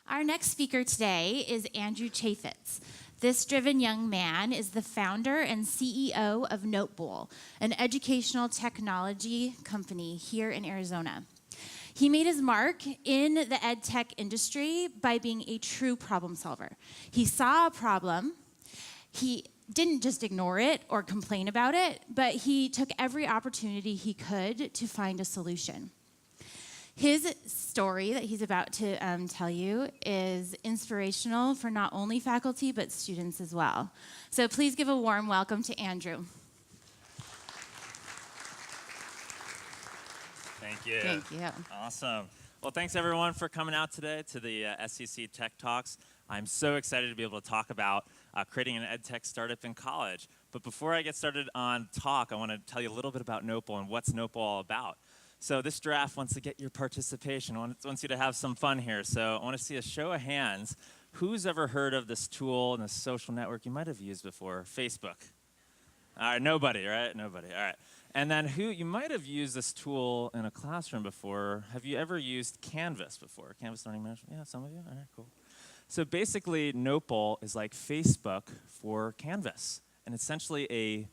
Our next speaker today is Andrew Chaifetz. This driven young man is the founder and CEO of NoteBowl, an educational technology company here in Arizona. He made his mark in the EdTech industry by being a true problem solver. He saw a problem. He didn't just ignore it or complain about it, but he took every opportunity he could to find a solution. His story that he's about to tell you is inspirational for not only faculty, but students as well. So please give a warm welcome to Andrew. Thank you. Thank you. Awesome. Well, thanks everyone for coming out today to the SCC Tech Talks. I'm so excited to be able to talk about creating an EdTech startup in college. But before I get started on talk, I want to tell you a little bit about NoteBowl and what's NoteBowl all about. So this draft wants to get your participation, wants you to have some fun here. So I want to see a show of hands. Who's ever heard of this tool and this social network you might have used before? Facebook. All right, nobody, right? Nobody, all right. And then you might have used this tool in a classroom before. Have you ever used Canvas before? Canvas Learning Management? Yeah, some of you? All right, cool. So basically, NoteBowl is like Facebook for Canvas, and essentially a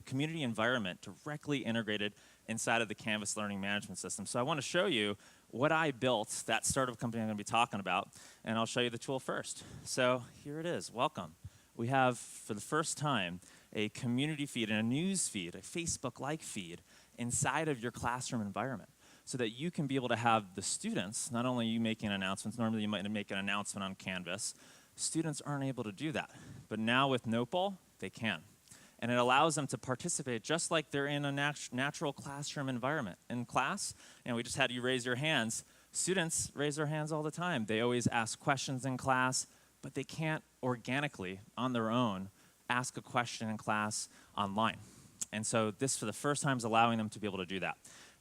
community environment directly integrated inside of the Canvas learning management system. So I want to show you what I built, that startup company I'm going to be talking about, and I'll show you the tool first. So here it is. Welcome. We have, for the first time, a community feed and a news feed, a Facebook-like feed, inside of your classroom environment so that you can be able to have the students, not only you making announcements, normally you might make an announcement on Canvas, students aren't able to do that. But now with NoteBowl, they can. And it allows them to participate just like they're in a natural classroom environment. In class, we just had you raise your hands. Students raise their hands all the time. They always ask questions in class, but they can't organically, on their own, ask a question in class online. And so this, for the first time, is allowing them to be able to do that.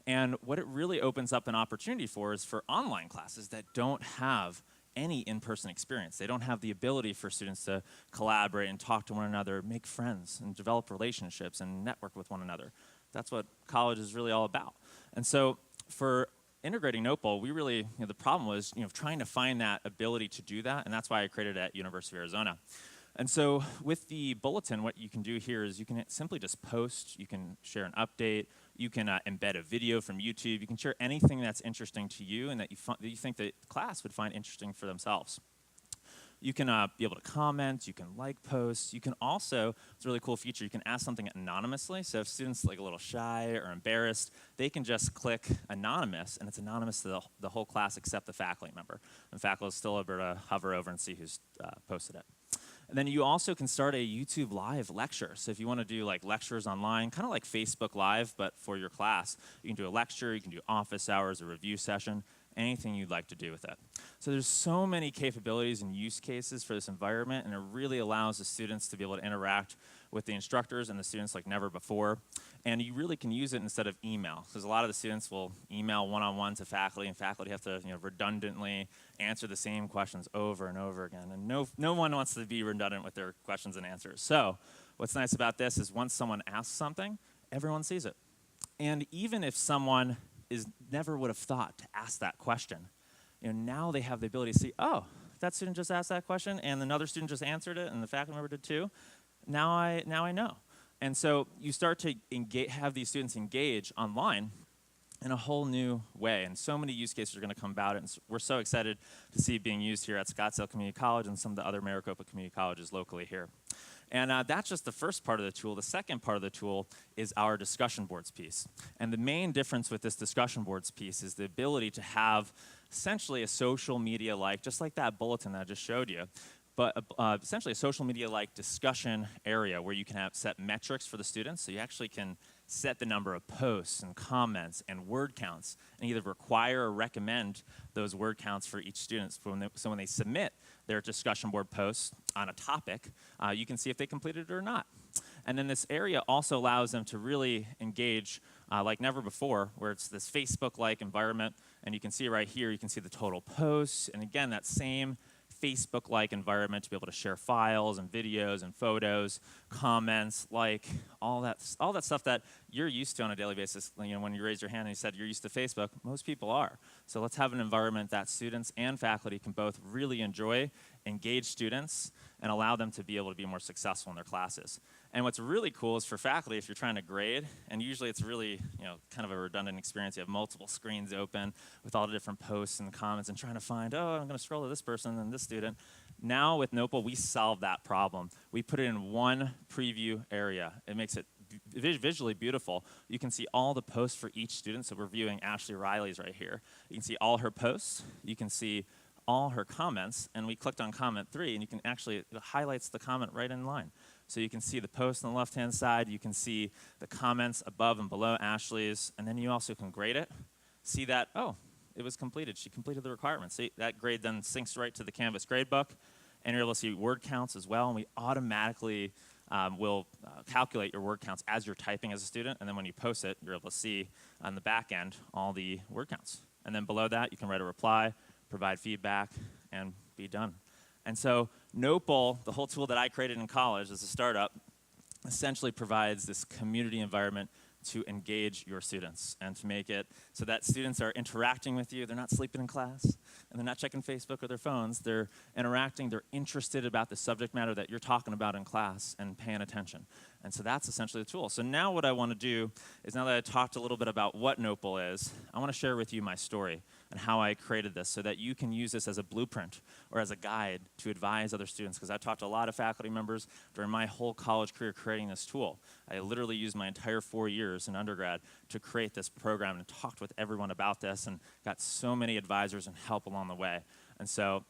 And what it really opens up an opportunity for is for online classes that don't have any in-person experience. They don't have the ability for students to collaborate and talk to one another, make friends, and develop relationships and network with one another. That's what college is really all about. And so for integrating NoteBowl, we really, the problem was, trying to find that ability to do that, and that's why I created it at University of Arizona. And so with the bulletin, what you can do here is you can simply just post, you can share an update, you can embed a video from YouTube, you can share anything that's interesting to you and that you think that class would find interesting for themselves. You can be able to comment, you can like posts, you can also, it's a really cool feature, you can ask something anonymously. So if students like a little shy or embarrassed, they can just click anonymous, and it's anonymous to the whole class except the faculty member. And faculty is still able to hover over and see who's posted it. And then you also can start a YouTube Live lecture. So if you want to do like lectures online, kind of like Facebook Live, but for your class, you can do a lecture, you can do office hours, a review session, anything you'd like to do with it. So there's so many capabilities and use cases for this environment, and it really allows the students to be able to interact with the instructors and the students like never before. And you really can use it instead of email, because a lot of the students will email one-on-one to faculty, and faculty have to redundantly answer the same questions over and over again. And no one wants to be redundant with their questions and answers. So what's nice about this is once someone asks something, everyone sees it. And even if someone never would have thought to ask that question, now they have the ability to see, oh, that student just asked that question, and another student just answered it, and the faculty member did too. Now I know. And so you start to have these students engage online in a whole new way, and so many use cases are going to come about it, and we're so excited to see it being used here at Scottsdale Community College and some of the other Maricopa community colleges locally here. And that's just the first part of the tool. The second part of the tool is our discussion boards piece. And the main difference with this discussion boards piece is the ability to have essentially a social media-like, just like that bulletin that I just showed you, but essentially a social media-like discussion area where you can set metrics for the students. So you actually can set the number of posts and comments and word counts and either require or recommend those word counts for each student. So when they submit their discussion board posts on a topic, you can see if they completed it or not. And then this area also allows them to really engage like never before, where it's this Facebook-like environment. And you can see right here, you can see the total posts. And again, that same Facebook-like environment to be able to share files and videos and photos, comments, like all that stuff that you're used to on a daily basis. You know, when you raised your hand and you said you're used to Facebook, most people are. So let's have an environment that students and faculty can both really enjoy, engage students, and allow them to be able to be more successful in their classes. And what's really cool is for faculty, if you're trying to grade, and usually it's really, kind of a redundant experience. You have multiple screens open with all the different posts and comments and trying to find, oh, I'm going to scroll to this person and this student. Now with NoteBowl, we solve that problem. We put it in one preview area. It makes it visually beautiful. You can see all the posts for each student. So we're viewing Ashley Riley's right here. You can see all her posts. You can see all her comments, and we clicked on comment 3, and you can actually, it highlights the comment right in line. So you can see the post on the left-hand side, you can see the comments above and below Ashley's, and then you also can grade it, see that, oh, it was completed, she completed the requirements. See, that grade then syncs right to the Canvas gradebook, and you're able to see word counts as well, and we automatically will calculate your word counts as you're typing as a student, and then when you post it, you're able to see on the back end all the word counts. And then below that, you can write a reply, provide feedback, and be done. And so NoteBowl, the whole tool that I created in college as a startup, essentially provides this community environment to engage your students and to make it so that students are interacting with you. They're not sleeping in class, and they're not checking Facebook or their phones. They're interacting. They're interested about the subject matter that you're talking about in class and paying attention. And so that's essentially the tool. So now what I want to do is, now that I talked a little bit about what NoteBowl is, I want to share with you my story and how I created this so that you can use this as a blueprint or as a guide to advise other students, because I've talked to a lot of faculty members during my whole college career creating this tool. I literally used my entire 4 years in undergrad to create this program and talked with everyone about this and got so many advisors and help along the way. And so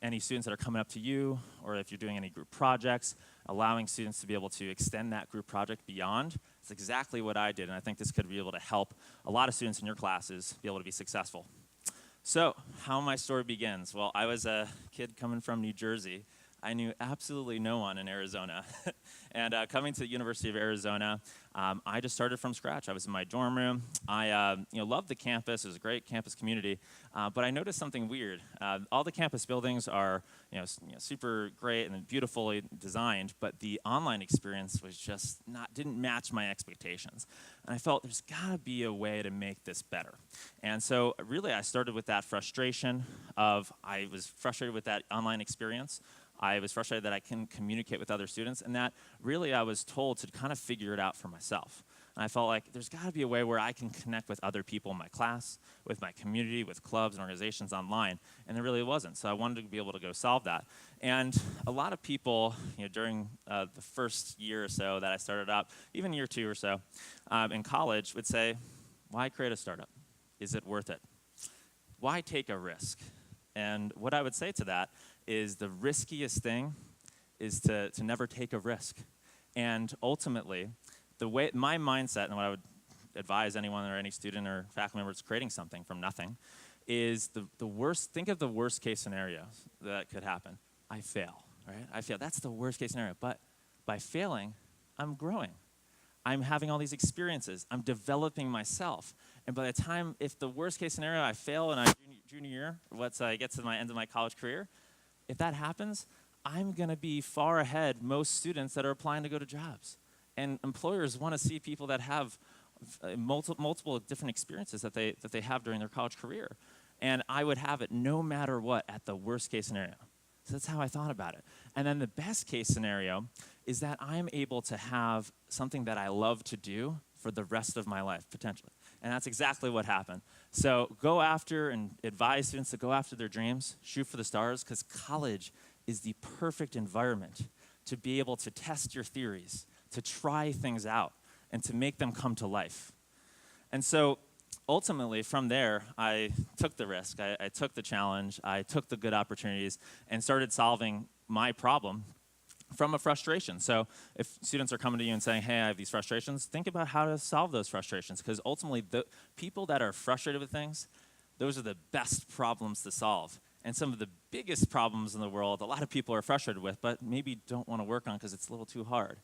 any students that are coming up to you, or if you're doing any group projects, allowing students to be able to extend that group project beyond, is exactly what I did. And I think this could be able to help a lot of students in your classes be able to be successful. So how my story begins. Well, I was a kid coming from New Jersey. I knew absolutely no one in Arizona. And coming to the University of Arizona, I just started from scratch. I was in my dorm room. I loved the campus. It was a great campus community. But I noticed something weird. All the campus buildings are super great and beautifully designed, but the online experience was just didn't match my expectations. And I felt there's got to be a way to make this better. And so really I started with that frustration of, I was frustrated with that online experience. I was frustrated that I couldn't communicate with other students, and that really I was told to kind of figure it out for myself. And I felt like there's got to be a way where I can connect with other people in my class, with my community, with clubs and organizations online, and there really wasn't. So I wanted to be able to go solve that. And a lot of people, during the first year or so that I started out, even year 2 or so, in college would say, why create a startup? Is it worth it? Why take a risk? And what I would say to that is the riskiest thing is to never take a risk. And ultimately, the way my mindset, and what I would advise anyone or any student or faculty member that's creating something from nothing, is the worst, think of the worst case scenario that could happen. I fail, right? I fail. That's the worst case scenario. But by failing, I'm growing. I'm having all these experiences. I'm developing myself. And by the time, if the worst case scenario, I fail in my junior year, once I get to my end of my college career, if that happens, I'm going to be far ahead most students that are applying to go to jobs. And employers want to see people that have multiple different experiences that they have during their college career. And I would have it no matter what at the worst case scenario. So that's how I thought about it. And then the best case scenario is that I'm able to have something that I love to do for the rest of my life, potentially. And that's exactly what happened. So go after and advise students to go after their dreams, shoot for the stars, because college is the perfect environment to be able to test your theories, to try things out, and to make them come to life. And so ultimately, from there, I took the risk, I took the challenge, I took the good opportunities, and started solving my problem from a frustration. So if students are coming to you and saying, hey, I have these frustrations, think about how to solve those frustrations, because ultimately, the people that are frustrated with things, those are the best problems to solve. And some of the biggest problems in the world, a lot of people are frustrated with, but maybe don't want to work on because it's a little too hard.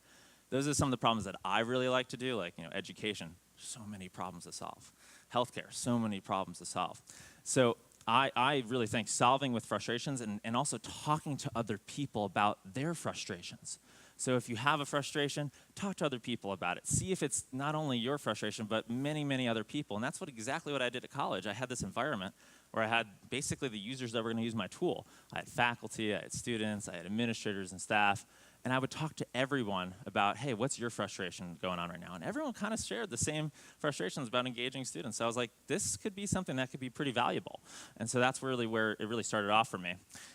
Those are some of the problems that I really like to do, like education, so many problems to solve. Healthcare, so many problems to solve. So I really think solving with frustrations and also talking to other people about their frustrations. So if you have a frustration, talk to other people about it. See if it's not only your frustration, but many, many other people. And that's exactly what I did at college. I had this environment where I had basically the users that were going to use my tool. I had faculty, I had students, I had administrators and staff. And I would talk to everyone about, hey, what's your frustration going on right now? And everyone kind of shared the same frustrations about engaging students. So I was like, this could be something that could be pretty valuable. And so that's really where it really started off for me.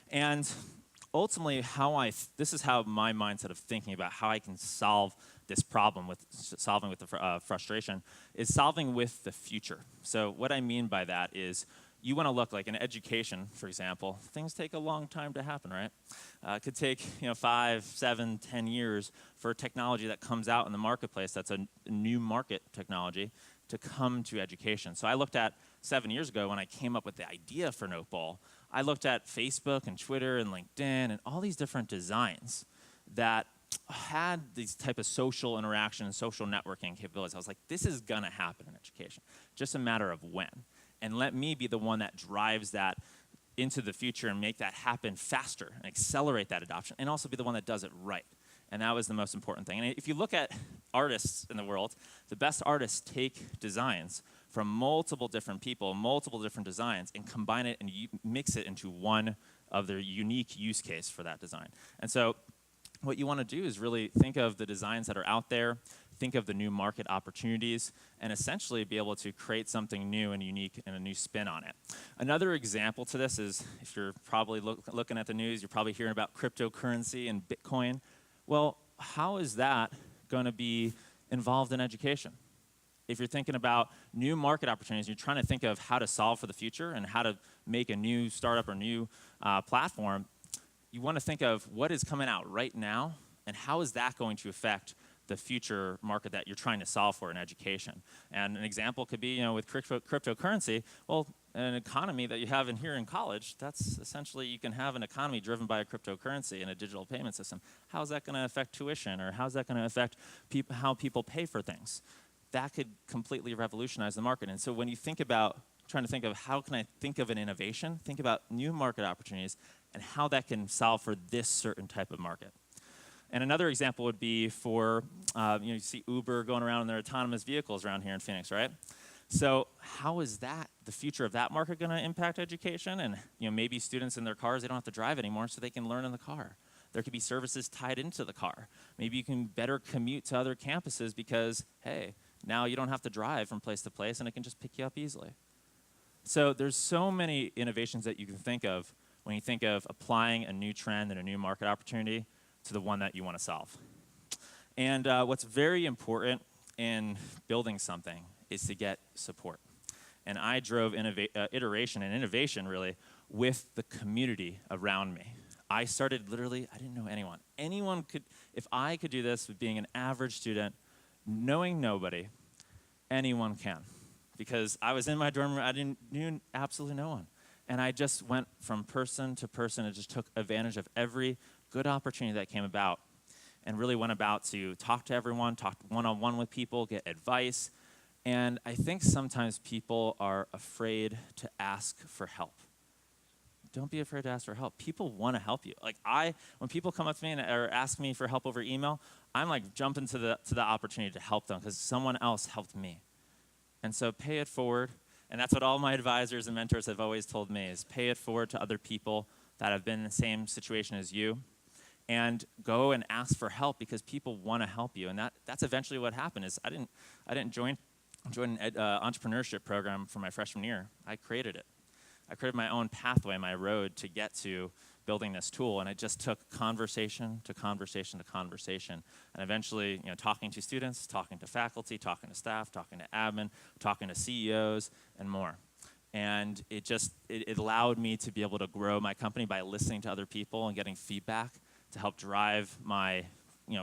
And ultimately, this is how my mindset of thinking about how I can solve this problem with solving with the frustration is solving with the future. So what I mean by that is you want to look like in education, for example, things take a long time to happen, right? It could take 5, 7, 10 years for technology that comes out in the marketplace that's a new market technology to come to education. So I looked at 7 years ago when I came up with the idea for NoteBowl, I looked at Facebook and Twitter and LinkedIn and all these different designs that had these type of social interaction and social networking capabilities. I was like, this is gonna happen in education, just a matter of when. And let me be the one that drives that into the future and make that happen faster and accelerate that adoption and also be the one that does it right. And that was the most important thing. And if you look at artists in the world, the best artists take designs from multiple different people, multiple different designs, and combine it and mix it into one of their unique use case for that design. And so what you want to do is really think of the designs that are out there, think of the new market opportunities, and essentially be able to create something new and unique and a new spin on it. Another example to this is, if you're probably looking at the news, you're probably hearing about cryptocurrency and Bitcoin. Well, how is that going to be involved in education? If you're thinking about new market opportunities, you're trying to think of how to solve for the future and how to make a new startup or new platform, you want to think of what is coming out right now and how is that going to affect the future market that you're trying to solve for in education. And an example could be, with cryptocurrency, well, an economy that you have in here in college, that's essentially, you can have an economy driven by a cryptocurrency and a digital payment system. How is that going to affect tuition, or how is that going to affect how people pay for things? That could completely revolutionize the market. And so when you think about trying to think of how can I think of an innovation, think about new market opportunities and how that can solve for this certain type of market. And another example would be for, you see Uber going around in their autonomous vehicles around here in Phoenix, right? So how is that, the future of that market, going to impact education? And maybe students in their cars, they don't have to drive anymore, so they can learn in the car. There could be services tied into the car. Maybe you can better commute to other campuses because, hey, now you don't have to drive from place to place, and it can just pick you up easily. So there's so many innovations that you can think of when you think of applying a new trend and a new market opportunity to the one that you want to solve. And what's very important in building something is to get support. And I drove iteration and innovation, really, with the community around me. I started literally, I didn't know anyone. Anyone could, if I could do this with being an average student, knowing nobody, anyone can. Because I was in my dorm room, I knew absolutely no one. And I just went from person to person and just took advantage of every good opportunity that came about and really went about to talk to everyone, talk one-on-one with people, get advice. And I think sometimes people are afraid to ask for help. Don't be afraid to ask for help. People want to help you. Like when people come up to me or ask me for help over email, I'm like jumping to the opportunity to help them because someone else helped me. And so pay it forward. And that's what all my advisors and mentors have always told me is pay it forward to other people that have been in the same situation as you. And go and ask for help because people want to help you. And that's eventually what happened is I didn't join an entrepreneurship program for my freshman year. I created it. I created my own pathway, my road to get to building this tool, and it just took conversation to conversation to conversation, and eventually, talking to students, talking to faculty, talking to staff, talking to admin, talking to CEOs, and more. And it allowed me to be able to grow my company by listening to other people and getting feedback to help drive my,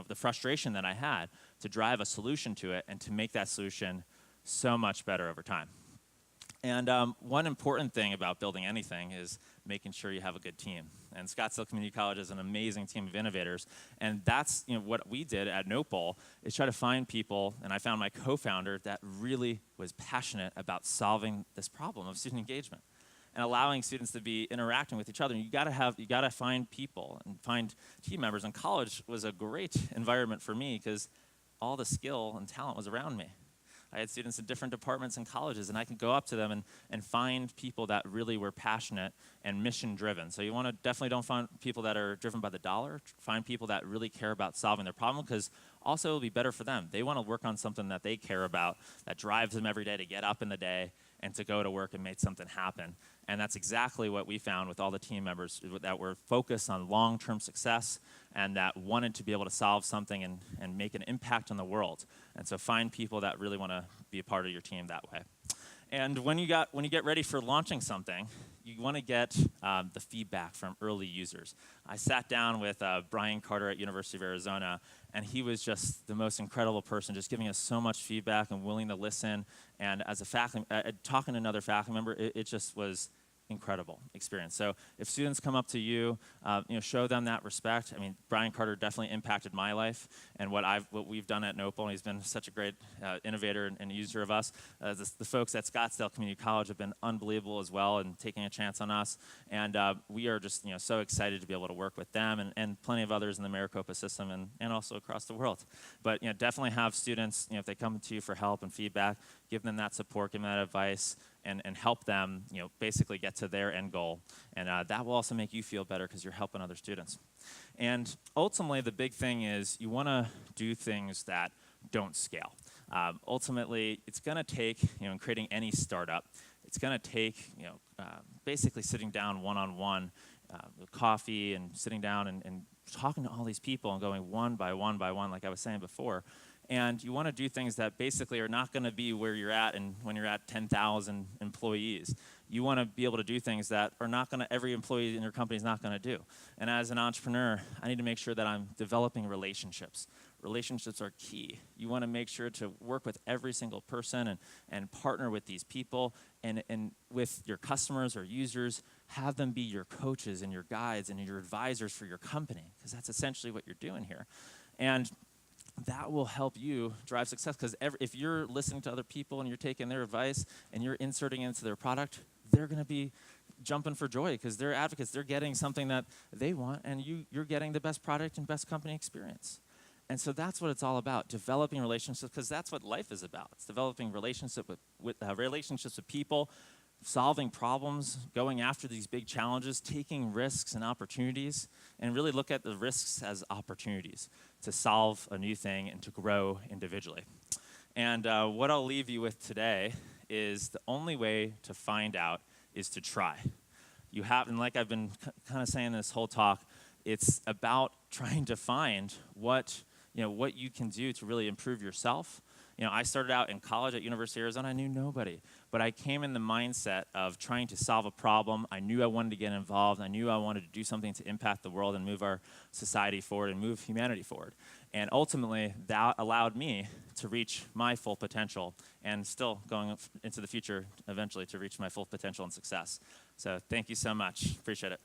the frustration that I had, to drive a solution to it and to make that solution so much better over time. And one important thing about building anything is making sure you have a good team. And Scottsdale Community College is an amazing team of innovators. And that's what we did at NoteBowl is try to find people, and I found my co-founder that really was passionate about solving this problem of student engagement. and allowing students to be interacting with each other. And you gotta find people and find team members. And college was a great environment for me because all the skill and talent was around me. I had students in different departments and colleges, and I could go up to them and find people that really were passionate and mission-driven. So you want to definitely don't find people that are driven by the dollar. Find people that really care about solving their problem, because also it'll be better for them. They want to work on something that they care about, that drives them every day to get up in the day and to go to work and make something happen. And that's exactly what we found with all the team members, that were focused on long-term success and that wanted to be able to solve something and make an impact on the world. And so find people that really want to be a part of your team that way. And when you get ready for launching something, you want to get the feedback from early users. I sat down with Brian Carter at University of Arizona, and he was just the most incredible person, just giving us so much feedback and willing to listen. And as a faculty, talking to another faculty member, it just was incredible experience. So if students come up to you, show them that respect. I mean, Brian Carter definitely impacted my life and what we've done at NoteBowl. He's been such a great innovator and user of us. The folks at Scottsdale Community College have been unbelievable as well and taking a chance on us. And we are just so excited to be able to work with them and plenty of others in the Maricopa system and also across the world. But definitely have students, if they come to you for help and feedback, give them that support, give them that advice, and help them, basically get to their end goal. And that will also make you feel better because you're helping other students. And ultimately, the big thing is you want to do things that don't scale. Ultimately, it's going to take, in creating any startup, it's going to take, basically sitting down one-on-one with coffee and sitting down and talking to all these people and going one by one by one, like I was saying before. And you want to do things that basically are not going to be where you're at and when you're at 10,000 employees. You want to be able to do things that are not going to, every employee in your company is not going to do. And as an entrepreneur, I need to make sure that I'm developing relationships. Relationships are key. You want to make sure to work with every single person and partner with these people and with your customers or users, have them be your coaches and your guides and your advisors for your company, because that's essentially what you're doing here. And that will help you drive success, because if you're listening to other people and you're taking their advice and you're inserting it into their product, they're going to be jumping for joy because they're advocates. They're getting something that they want, and you're getting the best product and best company experience. And so that's what it's all about, developing relationships, because that's what life is about. It's developing relationships with people, solving problems, going after these big challenges, taking risks and opportunities, and really look at the risks as opportunities to solve a new thing and to grow individually. And what I'll leave you with today is the only way to find out is to try. You have, and like I've been kind of saying this whole talk, it's about trying to find what you can do to really improve yourself. I started out in college at University of Arizona. I knew nobody, but I came in the mindset of trying to solve a problem. I knew I wanted to get involved. I knew I wanted to do something to impact the world and move our society forward and move humanity forward. And ultimately, that allowed me to reach my full potential and still going into the future eventually to reach my full potential and success. So thank you so much. Appreciate it.